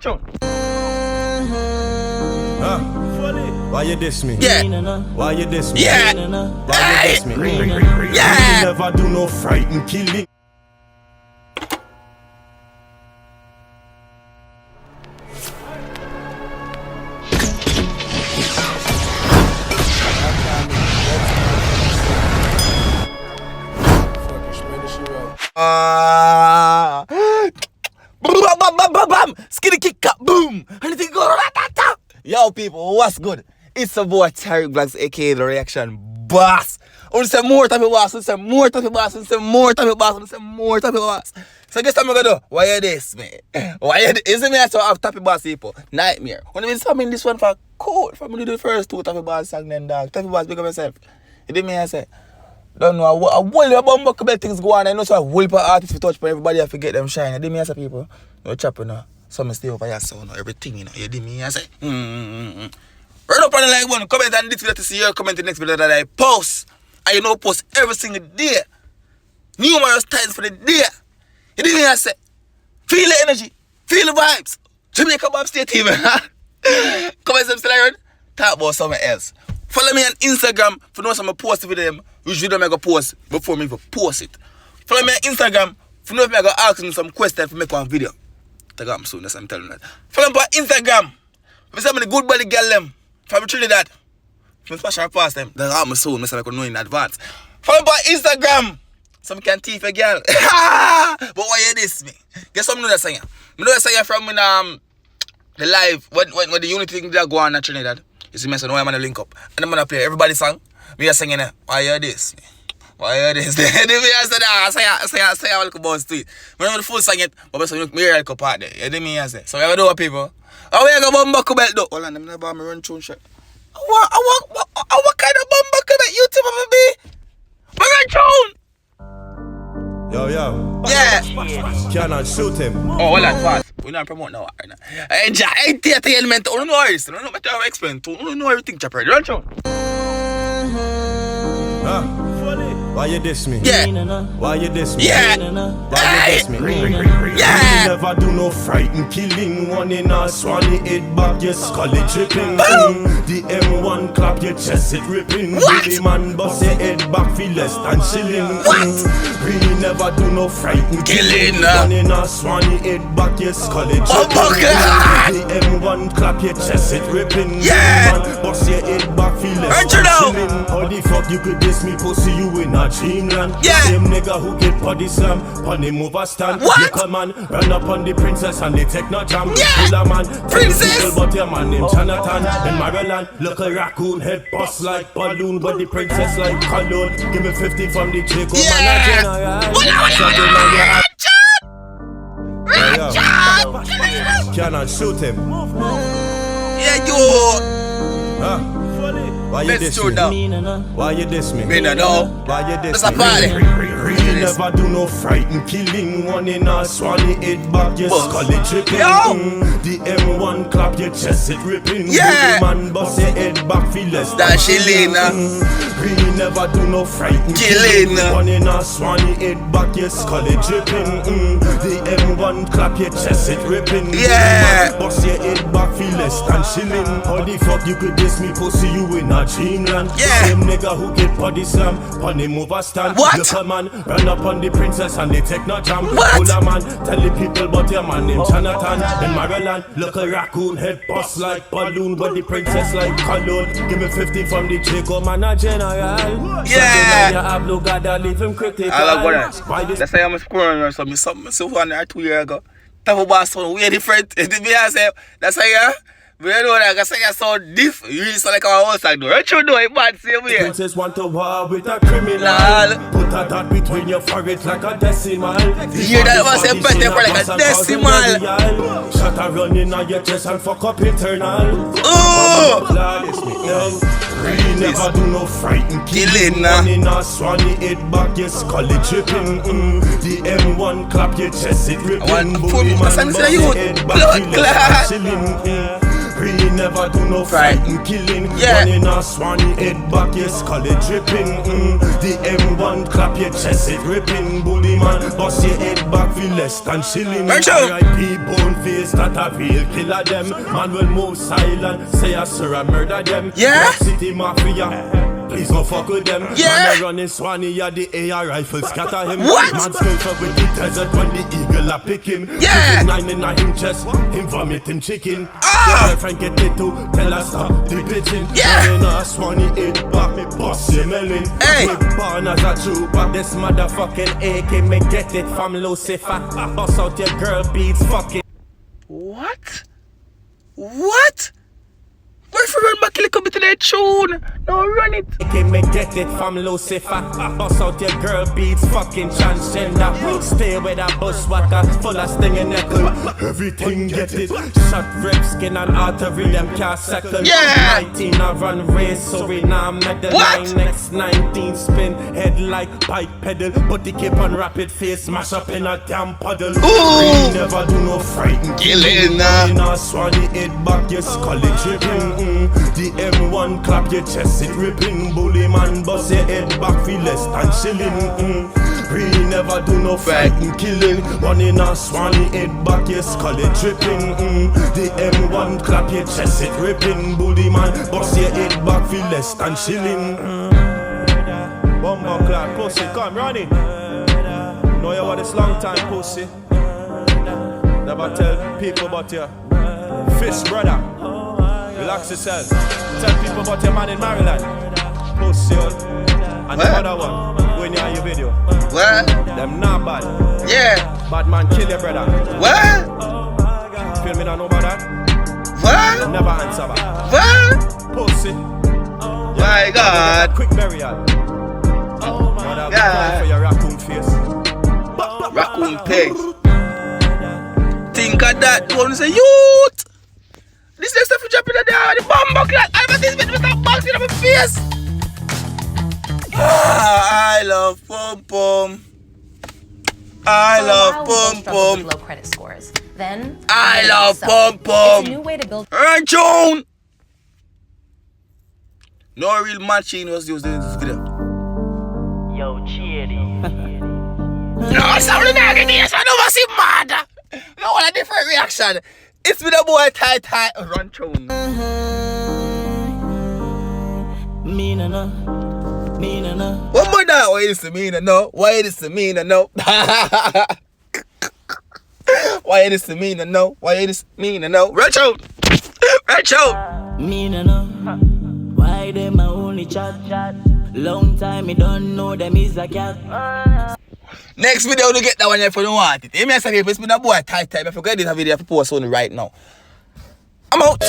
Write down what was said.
Sure. Why you diss me? Yeah. Why you diss me? Yeah. Why you diss me? Yeah. You never do no frightened killing. Bam! Skinny kick up, boom! Anything go rat-tat-tat. Yo, people, what's good? It's a boy Tariq Blacks, aka The Reaction Boss. I want to say more type of boss, I want to say more type of boss, I want to say more type of boss, I want to say more type of boss. So guess what I'm gonna do? Why you this, man? Why you this? Isn't me I have type of boss people? Nightmare. When I mean this one for cool, for me to do the first two type of boss song then dog. Type of boss big up myself. You did me I say? Don't know, a whole about things go on. I know so a whole of artists for touch, but everybody have to get them shine. You did me as a people? No chopping now. Some stay over here, so no, everything, you know. You did me as a Run up on the like one, comment on this video to see your comment in the next video that I post. And you know, post every single day. Numerous times for the day. You did me as a feel the energy, feel the vibes. Jamaica Bob State TV. Comment some iron. Talk about something else. Follow me on Instagram for know some post with them. Which video I go post before me post it. Follow me on Instagram for know if I go ask them some questions for make one video. Take up soon, that's what I'm telling you that. Follow me on Instagram. For some of the good body girl them. From Trinidad. From fashion past them. That's how I'm soon, I can know in advance. Follow me on Instagram. Some can thief a girl. But why you this me? Guess what I know that saying? I know that saying from when the live when the unity thing that go on in Trinidad. You see me so now I'm gonna link up. And I'm gonna play everybody song. Me are singing it. Why you this? Why you this? Then me I said say I will bounce to it. When I'm the full song it, but so me hear a part there. You did me I say. So we have to do what people. How we go bumbuckle belt though? Hold on, I'm not me run tune shit. What kind of bumbuckle belt YouTube I'ma be? Me run tune! Yo. Yeah. Cannot shoot him. Oh, hold on, fast. We're not promoting now. Enjoy entertainment. I don't know what I don't know what I explain. I don't know everything, chopper. Run tune. Why you diss me? Yeah. Why you diss me? Yeah. Why you diss me? Yeah. You never do no frightened killing. One in a swanny head back, your skull it tripping. The M1 clap, your chest it ripping. What? The man bust your head back, feel less than chilling. What? Really never do no frightened Killing. One in a swanny head back, your skull it tripping. The M1 clap, your chest it ripping. Yeah. The man bust your head back, feel less Aren't than you know? chilling. How the fuck you could diss me, pussy, you in a dreamland? Yeah. Same nigga who get body slam on him overstand. What? You come and run up on the princess and they take no jam. Yeah. Kill a man, Princess. people, but your man named Jonathan. In Maryland, look a raccoon head bust like balloon, but the princess like cologne. Give me 50 from the Jacob Yeah. Cannot shoot him. Yeah, you. Why you Let's diss do me? it now. Why you diss me? Me no know. Why you diss That's a party. You never do no frightened killing. One in a swanny head back, your Buzz. skull it tripping. Yo. The M1 clap, your chest it ripping. Yeah. The man bust your head back, feel less That Shelena. Really never do no frightened Killing. One in a swanny head back, your skull it dripping. The M1 clap, your chest it ripping. Yeah. The man bust your head back, feel less than chilling. How the fuck you could diss me, pussy, you in a dreamland? Yeah. Same nigga who get body slam on him overstand. What? You come and run up on the princess and they take no jam. What? Pull a man, tell the people about your man named Jonathan. In Maryland, look a raccoon head bust like balloon, but the princess like cologne. Give me 50 from the Jacob man a general. Yeah. You have no God that leave him critical. I love what Why this? that's why I'm scoring or something. Something 1 or 2 years ago. Type of boss sound way different. That's how you. But you know that I say I sound different. You really sound like our house like that. What you know it bad same way. Princess want to war with a criminal. Lol. Put a dot between your forehead like a decimal. You that was a better for like a decimal. Shut a running on your chest and fuck up internal. Oh! Really never do no frightened Killing, One in a swanny head back, your skull it tripping. The M1 clap, your chest it ripping. I want to put my son to you. Blood clad. Really never do no fighting, killing. Yeah. Running a swanny head back, your skull it dripping. The M1 clap your chest, it ripping. Bully man, bust your head back, feel less than shilling. R.I.P. bone face, that a real killer them. Man will move silent, say I sir I murder them. Yeah. Rock City Mafia. Please don't fuck with them. Yeah. Man, running Swanny, yeah, the AR rifle scatter him. What? Man skilled up with the desert when the eagle a pick him. Yeah. 9 in him chest, him vomit him chicken. Ah. Your friend get it too, tell us stop the bitching. Yeah. Running a Swanny, it back me bust your melon. Hey. With born as a trooper, this motherfucking AK, me get it from Lucifer. Bust out your girl beats, fucking. What? What? Where if you run back a little bit to that tune? No, run it. AK, me get it from Lucifer. Bust out your girl beats, fucking transgender. Stay with a bushwhacker, full of stinging nickel. Everything get it. Shot rib, skin and artery, them can't settle. Yeah. 19 I run race, so we now met the What? 9x19 spin. Head like bike pedal, but the keep on rapid face, smash up in a damn puddle. Ooh. Never do no frightened Killing, In a swanny head back, your skull it dripping. The M1 clap your chest, it ripping. Bully man, bust your head back, feel less than shilling. Really never do no fighting, killing. One in a swanny head back, your skull it dripping. The M1 clap your chest, it ripping. Bully man, bust your head back, feel less than shilling. Bumbo clap, pussy, come running. Know you what this long time, pussy. Never tell people about your fish brother. Relax yourself. Tell people about your man in Maryland. Pussy. And the other one. When you are your video. What? Them not bad. Yeah. Bad man kill your brother. What? Feel me not know about that? What? Never answer back. What? Pussy. My God. Quick burial. Mother, God. for your raccoon face. Raccoon face. Think of that. Don't say youth. This next stuff you drop in the bomb clock. Advertisement with that box in my face. I love pom pom. I love pom pom. Low credit scores. Then I love so pom It's pom. a new way to build. And June. No real machine was used in this video. Yo, Chitty. No, sorry, now give me a son of a see mad. No, a different reaction. It's with a boy tight run tune. Me no. One more now. Why is it me no? Why is it me no? Why is it me no? Why is it me no? Run tune. Run tune. Me no. Why them a only chat? Long time me don't know them is a cat. Next video to get that one if you don't want it. If I say it's been a boy tight. If you get this video, I have to post on right now. I'm out.